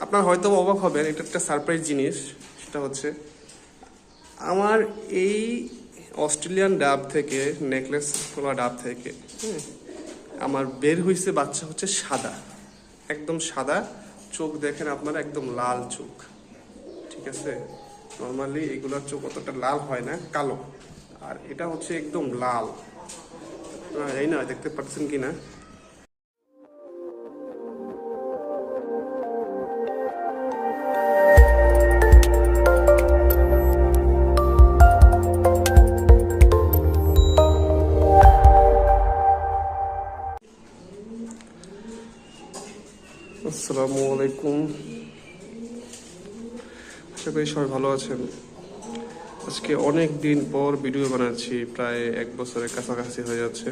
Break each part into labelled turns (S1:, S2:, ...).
S1: আপনার হয়তো অবাক হবেন, এটা একটা সারপ্রাইজ জিনিস। সেটা হচ্ছে আমার এই অস্ট্রেলিয়ান ডাব থেকে, নেকলেস খোলা ডাব থেকে আমার বের হয়েছে বাচ্চা হচ্ছে সাদা, একদম সাদা চোখ। দেখেন আপনারা, একদম লাল চোখ। ঠিক আছে, নর্মালি এগুলোর চোখ অতটা লাল হয় না, কালো। আর এটা হচ্ছে একদম লাল। এই না, দেখতে পাচ্ছেন কিনা? আসসালামু আলাইকুম, আশা করি সবাই ভালো আছেন। আজকে অনেক দিন পর ভিডিও বানাচ্ছি, প্রায় 1 বছরের কাছাকাছি হয়ে যাচ্ছে।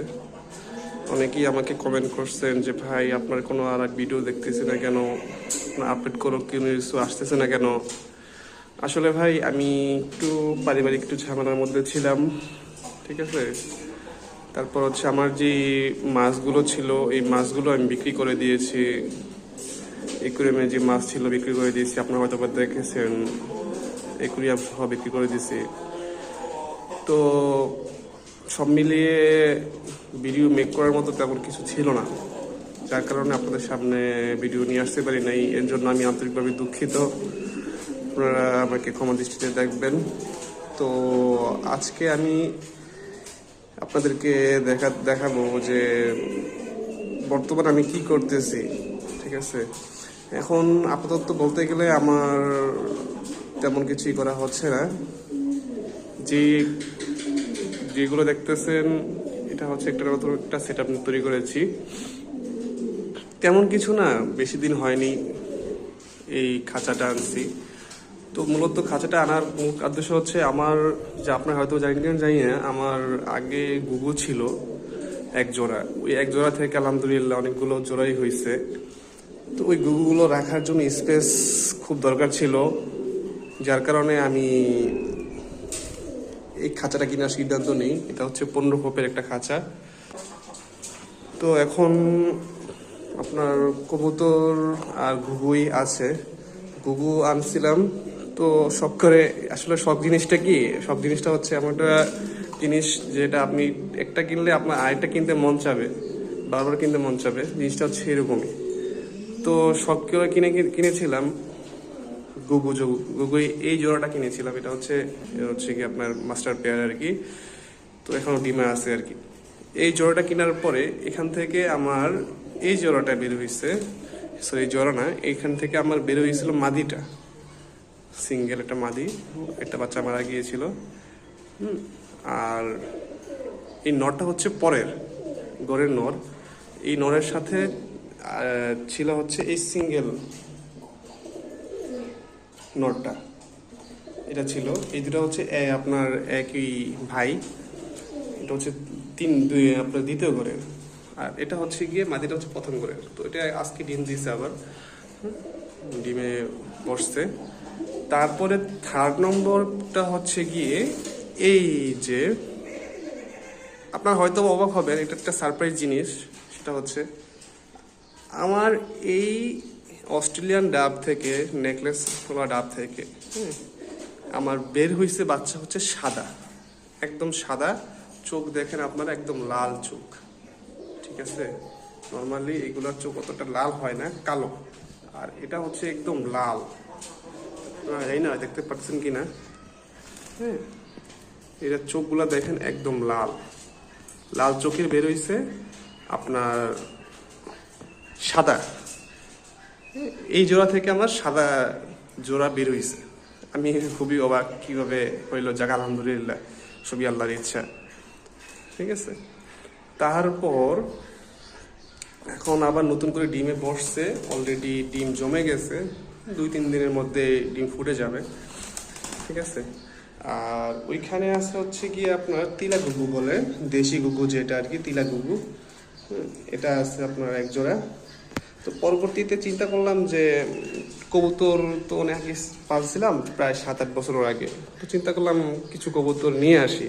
S1: অনেকেই আমাকে কমেন্ট করছেন যে ভাই আপনার কোনো আর ভিডিও দেখতেছি না কেন, আপডেট করো কোনো কিছু আসতেছে না কেন। আসলে ভাই আমি একটু পারিবারিক একটু ঝামেলার মধ্যে ছিলাম। ঠিক আছে, তারপর হচ্ছে আমার যে মাছগুলো ছিল, এই মাছগুলো আমি বিক্রি করে দিয়েছি। একুরিয়ামে যে মাছ ছিল বিক্রি করে দিয়েছি, আপনারা হয়তো দেখেছেন, একুরিয়াম সহ বিক্রি করে দিয়েছি। তো সব মিলিয়ে ভিডিও মেক করার মতো তেমন কিছু ছিল না, যার কারণে আপনাদের সামনে ভিডিও নিয়ে আসতে পারি নাই। এর জন্য আমি আন্তরিকভাবে দুঃখিত, আপনারা আমাকে ক্ষমা দৃষ্টিতে দেখবেন। তো আজকে আমি আপনাদেরকে দেখাবো যে বর্তমানে আমি কি করতেছি। ঠিক আছে, এখন আপাতত বলতে গেলে আমার তেমন কিছুই করা হচ্ছে না। যে যেগুলো দেখতেছেন, এটা হচ্ছে একটা নতুন একটা সেট আপ তৈরি করেছি। তেমন কিছু না, বেশি দিন হয়নি এই খাঁচাটা আনছি। তো মূলত খাঁচাটা আনার মূল উদ্দেশ্য হচ্ছে আমার, যে আপনার হয়তো জানেন জানি না, আমার আগে গুগু ছিল এক জোড়া। ওই এক জোড়া থেকে আলহামদুলিল্লাহ অনেকগুলো জোড়াই হয়েছে। তো ওই গুগুগুলো রাখার জন্য স্পেস খুব দরকার ছিল, যার কারণে আমি এই খাঁচাটা কেনার সিদ্ধান্ত নিই। এটা হচ্ছে 15 খোপের একটা খাঁচা। তো এখন আপনার কবুতর আর ঘুঘুই আছে। ঘুঘু আনছিলাম, তো শখ করে, আসলে শখ জিনিসটা কি, শখ জিনিসটা হচ্ছে এমন একটা জিনিস যেটা আপনি একটা কিনলে আপনার আরেকটা কিনতে মন চাবে, বারবার কিনতে মন চাবে, জিনিসটা হচ্ছে এরকমই। তো শখ করে কিনেছিলাম গুগু। গুগু এই জোড়াটা কিনেছিলাম। এটা হচ্ছে কি আপনার মাস্টার পেয়ার আর কি। তো এখনো ডিমে আছে আর কি। এই জোড়াটা কেনার পরে এখান থেকে আমার এই জোড়াটা বের হয়েছে, এই জোড়া না, এইখান থেকে আমার বের হয়েছিল মাদিটা, সিঙ্গেল একটা মাদি, একটা বাচ্চা মারা গিয়েছিল। আর এই নরটা হচ্ছে পরের গড়ের নর। এই নরের সাথে ছিল হচ্ছে এই সিঙ্গেল নটটা, এটা ছিল। এই দুটো হচ্ছে আপনার একই ভাই। এটা হচ্ছে আপনার দ্বিতীয় ঘরের। আর এটা হচ্ছে গিয়ে মাদিটা হচ্ছে প্রথম ঘরের। তো এটা আজকে ডিম দিয়েছে, আবার ডিমে বসছে। তারপরে থার্ড নম্বরটা হচ্ছে গিয়ে এই যে, আপনার হয়তো অবাক হবেন, এটা একটা সারপ্রাইজ জিনিস। সেটা হচ্ছে আমার এই অস্ট্রেলিয়ান ডাব থেকে, নেকলেস খোলা ডাব থেকে আমার বের হয়েছে বাচ্চা হচ্ছে সাদা, একদম সাদা চোখ। দেখেন আপনারা, একদম লাল চোখ। ঠিক আছে, নর্মালি এগুলোর চোখ অতটা লাল হয় না, কালো। আর এটা হচ্ছে একদম লাল। এই না, দেখতে পাচ্ছেন কিনা? হ্যাঁ, এটার চোখগুলা দেখেন, একদম লাল লাল চোখের বের হয়েছে আপনার সাদা। এই জোড়া থেকে আমার সাদা জোড়া বের হয়েছে। আমি খুবই অবাক, কিভাবে হইলো, যাক আলহামদুলিল্লাহ, সবই আল্লাহর ইচ্ছা। ঠিক আছে, তারপর এখন আবার নতুন করে ডিমে বসছে, অলরেডি ডিম জমে গেছে, 2-3 দিনের মধ্যে ডিম ফুটে যাবে। ঠিক আছে, আর ওইখানে আছে হচ্ছে গিয়ে আপনার তিলা ঘুঘু বলে, দেশি ঘুঘু যেটা আর কি, তিলা ঘুঘু। এটা আছে আপনার এক জোড়া। তো পরবর্তীতে চিন্তা করলাম যে কবুতর তো অনেক আগে পালছিলাম, প্রায় 7-8 বছর আগে। তো চিন্তা করলাম কিছু কবুতর নিয়ে আসি।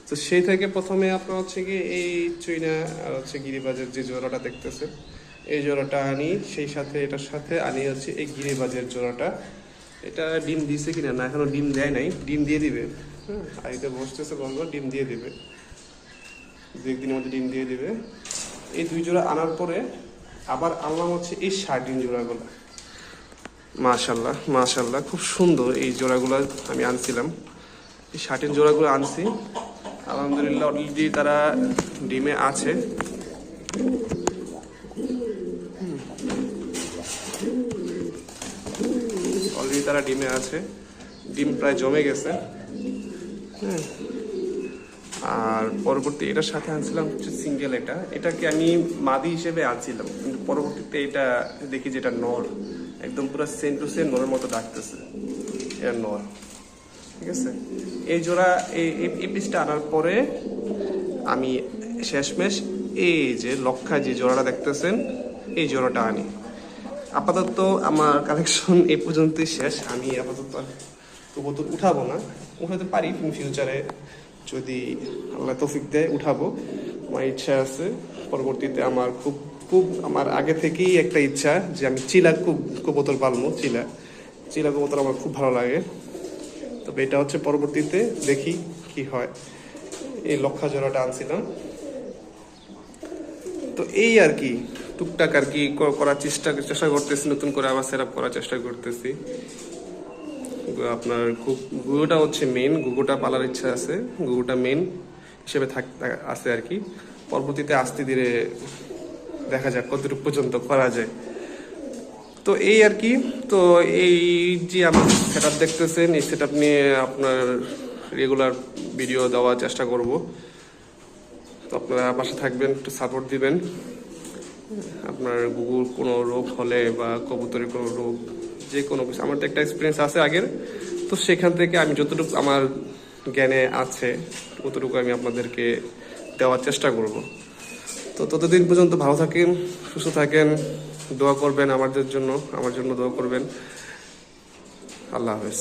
S1: তো সেই থেকে প্রথমে আপনার হচ্ছে কি এই চুইনা আর হচ্ছে গিরিবাজের যে জোড়াটা দেখতেছে, এই জোড়াটা আনি, সেই সাথে এটার সাথে আনি হচ্ছে এই গিরিবাজের জোড়াটা। এটা ডিম দিছে কিনা, না এখনো ডিম দেয় নাই, ডিম দিয়ে দিবে। হ্যাঁ, আইতে বসতেছে বলবো ডিম দিয়ে দিবে, দু একদিনের মধ্যে ডিম দিয়ে দিবে। এই দুই জোড়া আনার পরে আবার আনলাম হচ্ছে এই শার্টিন জোড়াগুলো। মাশাল্লাহ মাশাল্লাহ, খুব সুন্দর এই জোড়াগুলো আমি আনছিলাম, এই শার্টিন জোড়াগুলো আনছি। আলহামদুলিল্লাহ অলরেডি তারা ডিমে আছে। অলরেডি তারা ডিমে আছে, ডিম প্রায় জমে গেছে। হ্যাঁ, আর পরবর্তী এটার সাথে আনছিলাম হচ্ছে সিঙ্গেল, এটাকে আমি মাদি হিসেবে আনছিলাম, কিন্তু পরবর্তীতে এটা দেখি যে এটা নর, একদম পুরো সেম টু সেম নরের মতো ডাকতেছে, এটা নর। ঠিক আছে, এই জোড়া এই পিসটা আনার পরে আমি শেষমেশ এই যে লক্ষা যে জোড়াটা দেখতেছেন এই জোড়াটা আনি। আপাতত আমার কালেকশন এই পর্যন্তই শেষ। আমি আপাতত কবুতর উঠাবো না, উঠাতে পারি ইন ফিউচারে যদি আল্লাহ তৌফিক দেয় উঠাবো, আমার ইচ্ছা আছে। পরবর্তীতে আমার খুব খুব আমার আগে থেকেই একটা ইচ্ছা যে আমি চিলা কবুতর পালবো। চিলা কবুতর আমার খুব ভালো লাগে, তবে এটা হচ্ছে পরবর্তীতে দেখি কি হয়। এই লক্ষা জোড়াটা আনছিলাম, তো এই আর কি টুকটাক আর কি করার চেষ্টা করতেছি, নতুন করে আবার সেট আপ করার চেষ্টা করতেছি। আপনার গুগোটা হচ্ছে মেন, গুগোটা পালার ইচ্ছা আছে, গুগোটা মেন হিসেবে আছে আর কি। পরবর্তীতে আস্তে ধীরে দেখা যাক কতটুকু পর্যন্ত করা যায়। তো এই আর কি, তো এই যে আমার সেট আপ দেখতেছেন, এই সেট আপ নিয়ে আপনার রেগুলার ভিডিও দেওয়ার চেষ্টা করব। তো আপনারা পাশে থাকবেন, একটু সাপোর্ট দিবেন। আপনার গুগল কোনো রোগ হলে বা কবুতরের কোনো রোগ, যে কোনো কিছু, আমার তো একটা এক্সপিরিয়েন্স আছে আগের, তো সেখান থেকে আমি যতটুকু আমার জ্ঞানে আছে ততটুকু আমি আপনাদেরকে দেওয়ার চেষ্টা করব। তো ততদিন পর্যন্ত ভালো থাকেন, সুস্থ থাকেন, দোয়া করবেন আমার জন্য দোয়া করবেন। আল্লাহ হাফেজ।